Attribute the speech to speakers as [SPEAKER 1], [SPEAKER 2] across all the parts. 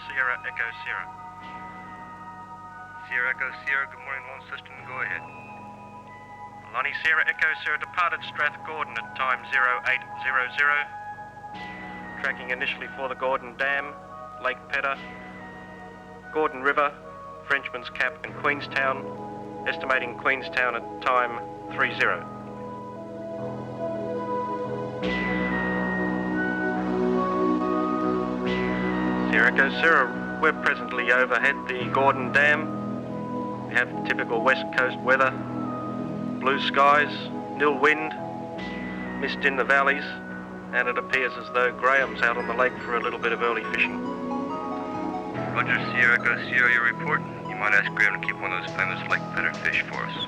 [SPEAKER 1] Sierra Echo Sierra.
[SPEAKER 2] Sierra Echo Sierra, good morning, Launceston, go ahead.
[SPEAKER 1] Lonnie Sierra Echo Sierra departed Strathgordon at time 0800. Tracking initially for the Gordon Dam, Lake Pedder, Gordon River, Frenchman's Cap and Queenstown, estimating Queenstown at time 30. Sierra Echo Sierra, we're presently overhead the Gordon Dam. We have typical west coast weather, blue skies, nil wind, mist in the valleys, and it appears as though Graham's out on the lake for a little bit of early fishing.
[SPEAKER 2] Roger, Sierra Echo Sierra, your report. You might ask Graham to keep one of those famous Lake Pedder fish for us.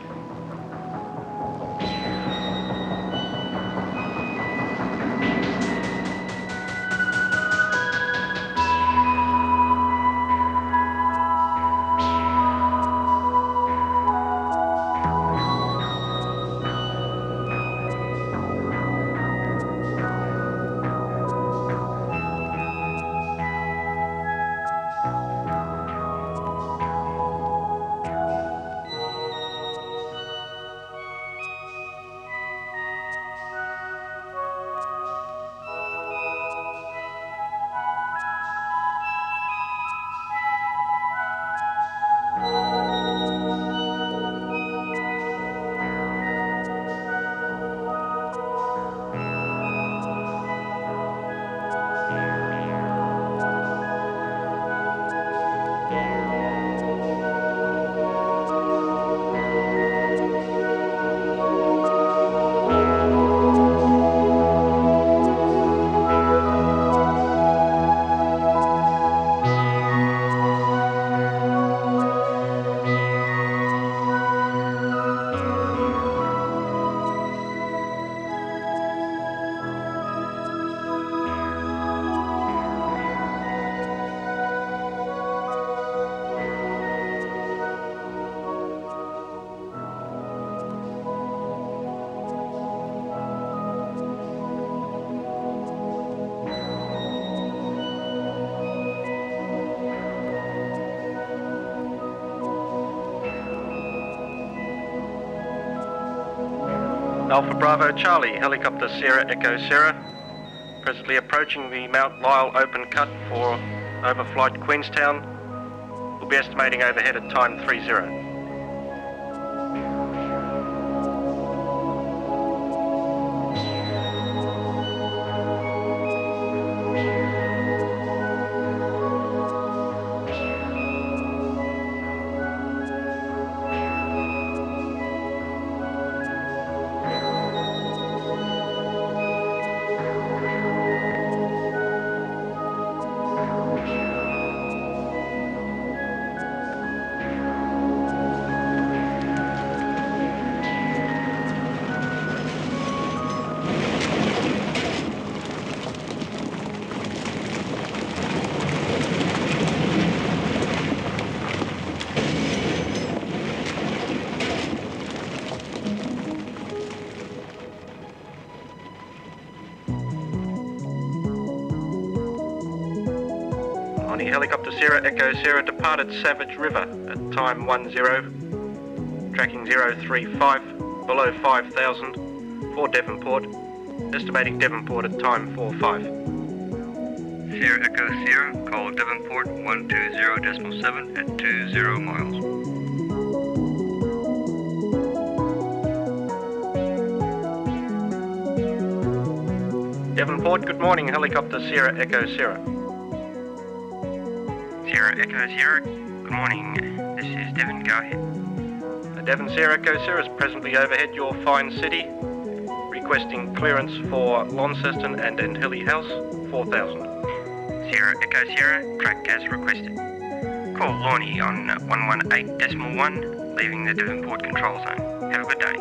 [SPEAKER 1] Alpha Bravo Charlie, helicopter Sierra Echo Sierra, presently approaching the Mt Lyell open cut for overflight Queenstown. We'll be estimating overhead at time 30. Helicopter Sierra Echo Sierra departed Savage River at time 10, tracking 035 below 5,000 for Devonport, estimating Devonport at time 45.
[SPEAKER 2] Sierra Echo Sierra, call Devonport 120.7 at 20 miles.
[SPEAKER 1] Devonport, good morning, helicopter Sierra Echo Sierra.
[SPEAKER 3] Sierra Echo Sierra, good morning. This is Devon, go ahead.
[SPEAKER 1] Devon Sierra Echo Sierra is presently overhead your fine city, requesting clearance for Launceston and Entally House, 4,000.
[SPEAKER 3] Sierra Echo Sierra, track as requested. Call Lornie on 118.1, leaving the Devonport control zone. Have a good day.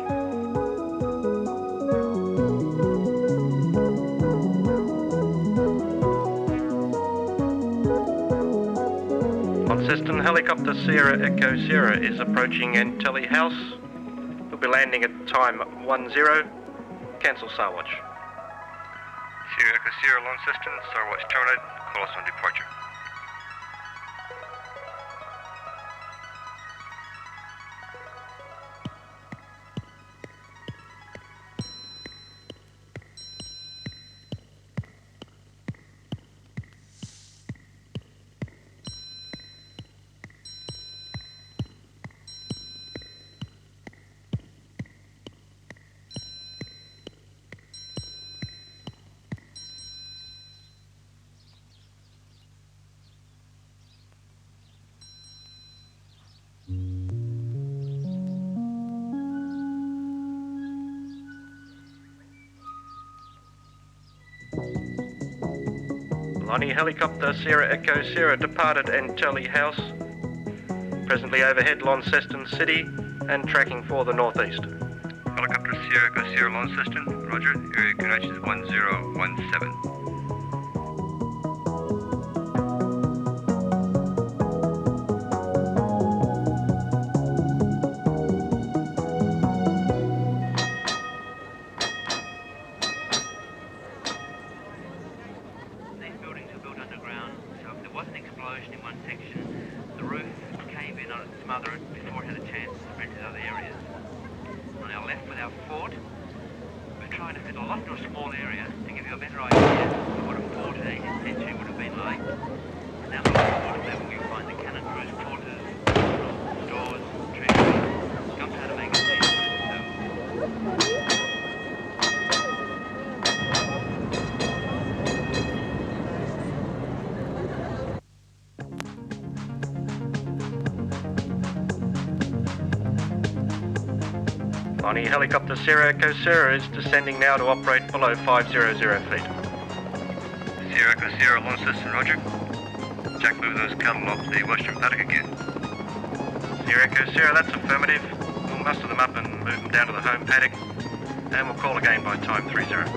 [SPEAKER 1] Launceston helicopter Sierra Echo Sierra is approaching Entally House. We'll be landing at time 10. Cancel Sarwatch.
[SPEAKER 2] Sierra Echo Sierra, Launceston, Sarwatch terminated. Call us on departure.
[SPEAKER 1] Lonnie Helicopter Sierra Echo Sierra departed Entally House. Presently overhead Launceston City and tracking for the northeast.
[SPEAKER 2] Helicopter Sierra Echo Sierra Launceston, roger. Area connection is 1017.
[SPEAKER 4] These buildings were built underground, so if there was an explosion in one section, the roof would cave in on it, smother it before it had a chance to spread to other areas. On our left with our fort, we're trying to fit a lot into a small area to give you a better idea of what a fort in the 18th century would have been like. Now on the water level you'll find the cannon crew's quarters, stores, treasury, gunpowder magazines,
[SPEAKER 1] Lonnie Helicopter Sierra Echo Sierra is descending now to operate below 500 feet.
[SPEAKER 2] Sierra Echo Sierra Launceston, roger. Jack, move those cattle off the western paddock again.
[SPEAKER 1] Sierra Echo Sierra, that's affirmative. We'll muster them up and move them down to the home paddock, and we'll call again by time 30.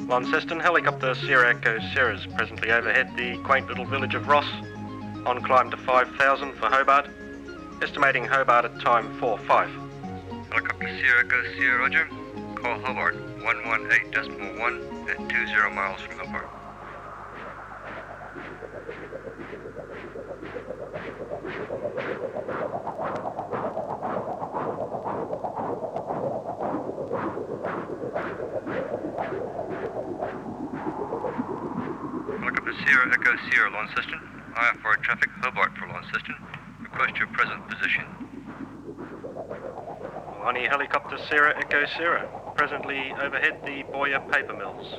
[SPEAKER 1] Launceston Helicopter Sierra Echo Sierra is presently overhead the quaint little village of Ross, on climb to 5,000 for Hobart, estimating Hobart at time 4-5.
[SPEAKER 2] Helicopter Sierra Echo Sierra, roger. Call Hobart 118.1 at 20 miles from Hobart. Helicopter Sierra Echo Sierra Launceston. IFR traffic Hobart for Launceston. Request your present position.
[SPEAKER 1] Lonnie Helicopter Sierra Echo Sierra, presently overhead the Boyer paper mills.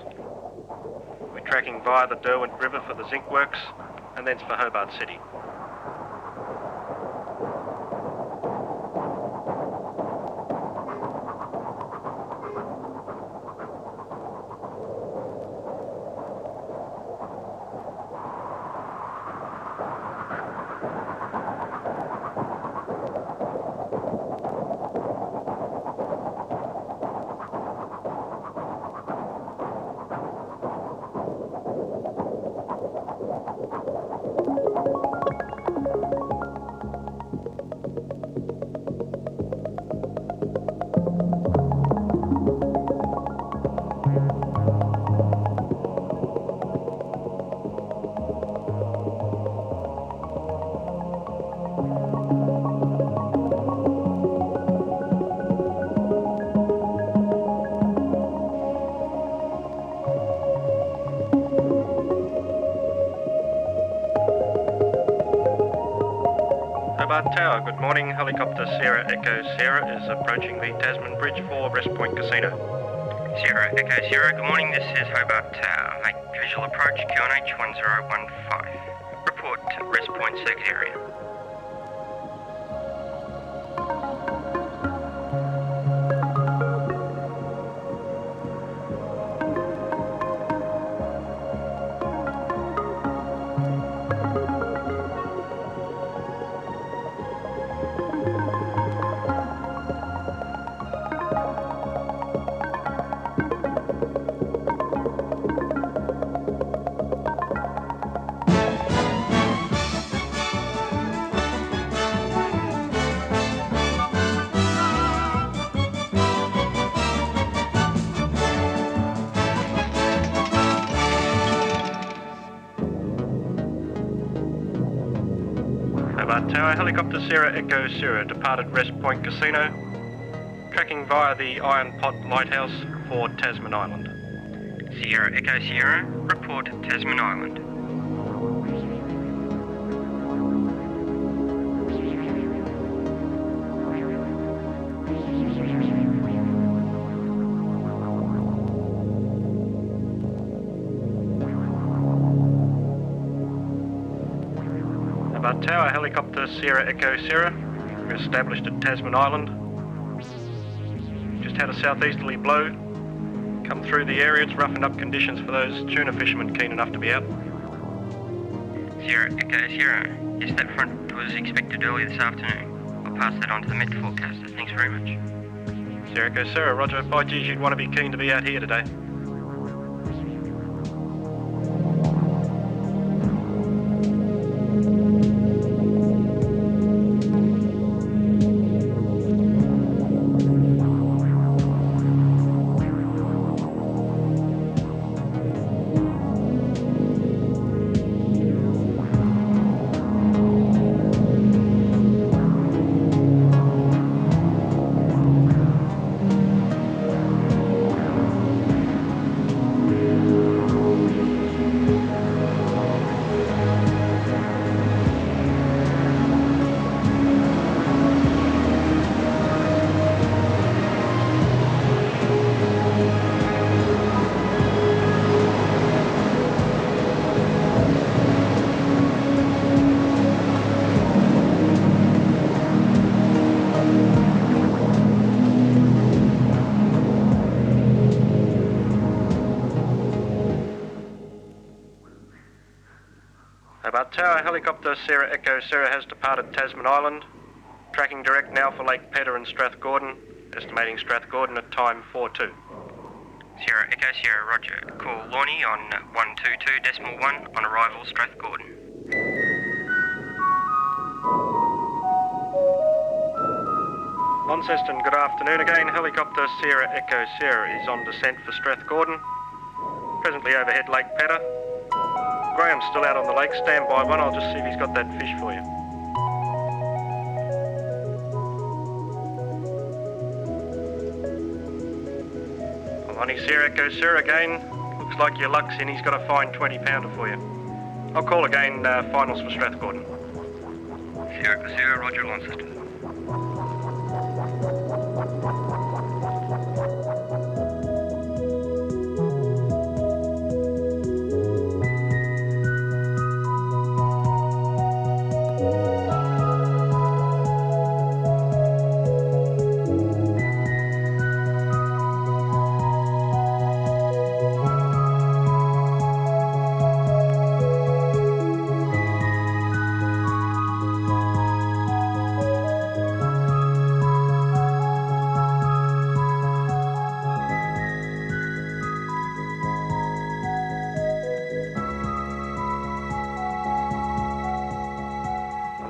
[SPEAKER 1] We're tracking via the Derwent River for the zinc works, and thence for Hobart City. Hobart Tower, good morning. Helicopter Sierra Echo Sierra is approaching the Tasman Bridge for Wrest Point Casino.
[SPEAKER 3] Sierra Echo Sierra, good morning. This is Hobart Tower. Make visual approach QNH 1015. Report to Wrest Point circuit area.
[SPEAKER 1] Hobart Tower, helicopter Sierra Echo Sierra departed Wrest Point Casino, tracking via the Pot Lighthouse for Tasman Island.
[SPEAKER 3] Sierra Echo Sierra, report Tasman Island.
[SPEAKER 1] Hobart Tower, helicopter Sierra Echo Sierra, we're established at Tasman Island. Just had a southeasterly blow, come through the area. It's rough enough conditions for those tuna fishermen keen enough to be out.
[SPEAKER 3] Sierra Echo Sierra, yes, that front was expected early this afternoon. I'll pass that on to the Met forecaster. Thanks very much.
[SPEAKER 1] Sierra Echo Sierra, roger. By geez, you'd want to be keen to be out here today. Hobart Tower, helicopter Sierra Echo Sierra has departed Tasman Island, tracking direct now for Lake Pedder and Strathgordon, estimating Strathgordon at time 42.
[SPEAKER 3] Sierra Echo Sierra, roger. Call Lornie on 122.1 on arrival Strathgordon.
[SPEAKER 1] Launceston, good afternoon again. Helicopter Sierra Echo Sierra is on descent for Strathgordon, presently overhead Lake Pedder. Graham's still out on the lake. Stand by one. I'll just see if he's got that fish for you. Lonnie Sierra Echo Sierra again. Looks like your luck's in. He's got a fine 20-pounder for you. I'll call again. Finals for Strathgordon.
[SPEAKER 2] Sierra Echo Sierra, roger, Launceston.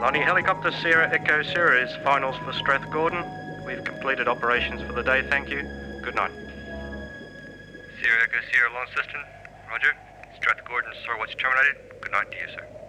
[SPEAKER 1] Lonnie, helicopter Sierra Echo Sierra is finals for Strathgordon. We've completed operations for the day, thank you. Good night.
[SPEAKER 2] Sierra Echo Sierra Launceston, roger. Strathgordon, Sorwatch terminated. Good night to you, sir.